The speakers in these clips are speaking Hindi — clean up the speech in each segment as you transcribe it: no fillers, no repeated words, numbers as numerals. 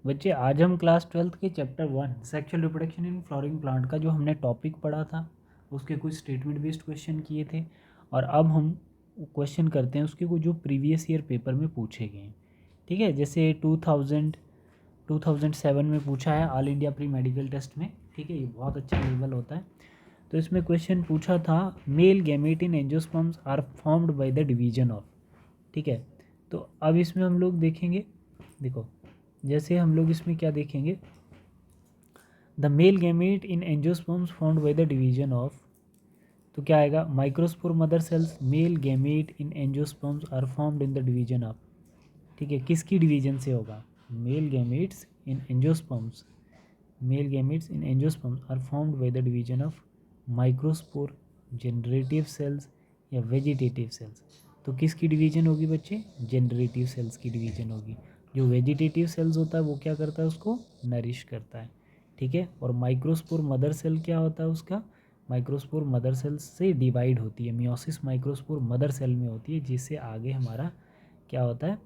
बच्चे आज हम क्लास 12th के chapter 1 sexual reproduction in flowering plant का जो हमने टॉपिक पढ़ा था उसके कुछ स्टेटमेंट बेस्ड क्वेश्चन किए थे, और अब हम क्वेश्चन करते हैं उसके कुछ जो प्रीवियस ईयर पेपर में पूछे गए हैं। ठीक है, जैसे 2007 में पूछा है all India pre medical test में। ठीक है, ये बहुत अच्छा लेवल होता है। तो इसमें क्वेश्चन पूछा था male gamete in angiosperms are formed by the division of. ठीक है, तो अब इसमें हम लोग देखेंगे, देखो जैसे हम लोग इसमें क्या देखेंगे, the male gamete in angiosperms formed by the division of, तो क्या आएगा, microspore mother cells male gamete in angiosperms are formed in the division of. ठीक है, किसकी डिवीजन से होगा, male gametes in angiosperms, male gametes in angiosperms are formed by the division of microspore, generative cells या वेजिटेटिव सेल्स। तो किसकी डिवीजन होगी बच्चे, जनरेटिव सेल्स की डिवीजन होगी। जो वेजिटेटिव सेल्स होता है वो क्या करता है, उसको नरिश करता है। ठीक है, और माइक्रोस्पोर मदर सेल क्या होता है उसका, माइक्रोस्पोर मदर सेल से डिवाइड होती है, मियोसिस माइक्रोस्पोर मदर सेल में होती है, जिससे आगे हमारा क्या होता है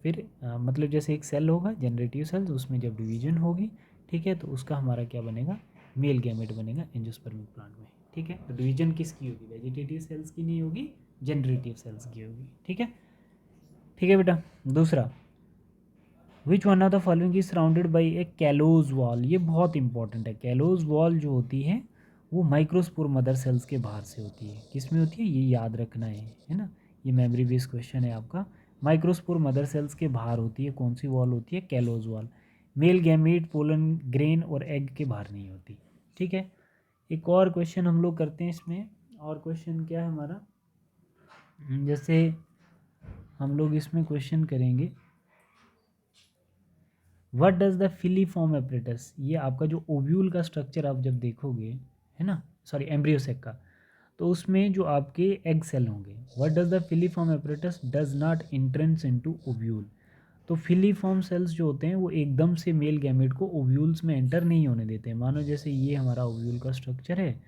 फिर मतलब जैसे एक सेल होगा जनरेटिव सेल्स, उसमें जब डिवीजन होगी, ठीक है, तो उसका हमारा क्या बनेगा, मेल गैमेट बनेगा एंजियोस्पर्मिक प्लांट में। ठीक है, तो डिवीजन किसकी होगी, वेजिटेटिव सेल्स की नहीं होगी, जनरेटिव सेल्स की होगी। ठीक है, ठीक है बेटा। दूसरा, which one of the following is surrounded by A callose wall. ये बहुत इंपॉर्टेंट है। कैलोज वॉल जो होती है वो माइक्रोस्पोर मदर सेल्स के बाहर से होती है। किस में होती है, ये याद रखना है ना, ये मेमोरी बेस्ड क्वेश्चन है आपका। माइक्रोस्पोर मदर सेल्स के बाहर होती है, कौन सी वॉल होती है, callose wall. Male gamete pollen grain और एग के बाहर नहीं होती। ठीक है, एक और क्वेश्चन हम लोग करते हैं इसमें। और क्वेश्चन क्या है हमारा, जैसे हम लोग इसमें क्वेश्चन करेंगे, what does the filiform apparatus. ये आपका जो ओव्यूल का स्ट्रक्चर आप जब देखोगे, है ना, सॉरी एम्ब्रियोसेक का, तो उसमें जो आपके एग सेल होंगे, what does the filiform apparatus does not entrance into ovule. तो फिलीफॉर्म सेल्स जो होते हैं वो एकदम से मेल गैमेट को ओव्यूल्स में एंटर नहीं होने देते हैं। मानो जैसे ये हमारा ओव्यूल का स्ट्रक्चर है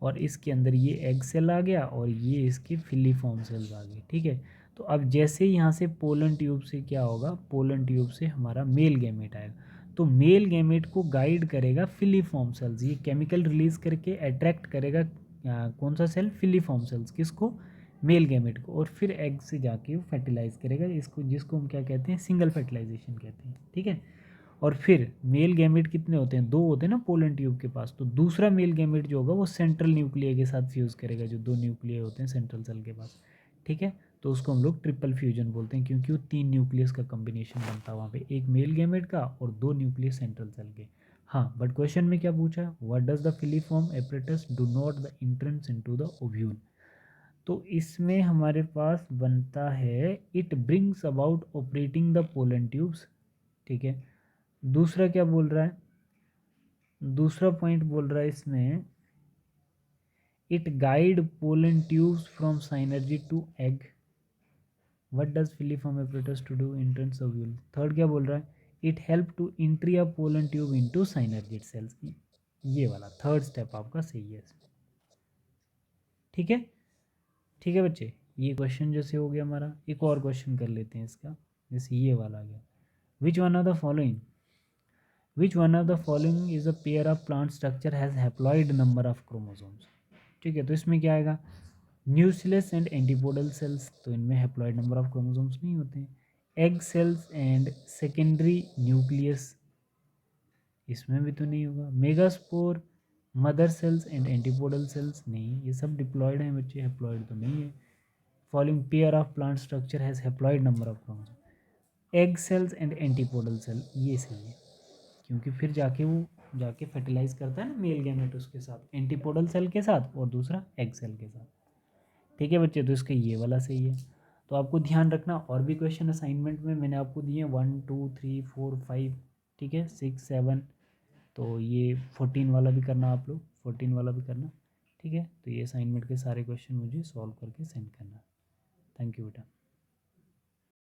और इसके अंदर ये एग सेल आ गया और ये इसके फिलीफॉर्म सेल्स आ गए। ठीक है, तो अब जैसे यहाँ से पोलन ट्यूब से क्या होगा, पोलन ट्यूब से हमारा मेल गैमेट आएगा, तो मेल गैमेट को गाइड करेगा फिलीफॉर्म सेल्स, ये केमिकल रिलीज करके अट्रैक्ट करेगा कौन सा सेल, फिलीफॉर्म सेल्स, किसको, मेल गैमेट को, और फिर एग से जाके वो फर्टिलाइज करेगा, इसको जिसको हम क्या कहते हैं, सिंगल फर्टिलाइजेशन कहते हैं। ठीक है, और फिर मेल गैमेट कितने होते हैं, दो होते हैं ना पोलन ट्यूब के पास, तो दूसरा मेल गैमेट जो होगा वो सेंट्रल न्यूक्लियर के साथ फ्यूज़ करेगा, जो दो न्यूक्लियर होते हैं सेंट्रल सेल के पास। ठीक है, तो उसको हम लोग ट्रिपल फ्यूजन बोलते हैं, क्योंकि वो तीन न्यूक्लियस का कॉम्बिनेशन बनता है वहाँ पे, एक मेल गैमेट का और दो न्यूक्लियस सेंट्रल सेल के। हाँ, बट क्वेश्चन में क्या पूछा, what does the filiform apparatus do not the entrance into the ovule. तो इसमें हमारे पास बनता है it brings about operating the pollen tubes. ठीक है, दूसरा क्या बोल रहा है, दूसरा पॉइंट बोल रहा है इसमें, it guide pollen tubes from synergy to egg. What does filiform apparatus to do entrance ovule. Third क्या बोल रहा है, it help to entry a pollen tube into synergid cells. ये वाला थर्ड स्टेप आपका सही है इसमें। ठीक है, ठीक है बच्चे, ये क्वेश्चन जैसे हो गया हमारा। एक और क्वेश्चन कर लेते हैं इसका, जैसे ये वाला आ गया, which one of the following, which one of the following is a pair of plant structure has haploid number of chromosomes. ठीक है, तो इसमें क्या आएगा, न्यूक्लियस एंड एंटीपोडल सेल्स, तो इनमें हैप्लॉइड नंबर ऑफ क्रोमोसोम्स नहीं होते हैं। Egg cells and secondary nucleus, इसमें भी तो नहीं होगा। Megaspore mother cells and antipodal cells, नहीं, ये सब डिप्लॉयड हैं बच्चे, हैप्लॉइड तो नहीं है। Following pair of plant structure has haploid number of chromosome, egg cells and antipodal cell, ये सही है, क्योंकि फिर जाके वो जाके फर्टिलाइज करता है ना मेल गैमेट उसके साथ, एंटीपोडल सेल के साथ और दूसरा एग सेल के साथ। ठीक है बच्चे, तो इसका ये वाला सही है। तो आपको ध्यान रखना, और भी क्वेश्चन असाइनमेंट में मैंने आपको दिए 1 2 3 4 5, ठीक है, 6 7, तो ये 14 वाला भी करना आप लोग, 14 वाला भी करना। ठीक है, तो ये असाइनमेंट के सारे क्वेश्चन मुझे सॉल्व करके सेंड करना। थैंक यू बेटा।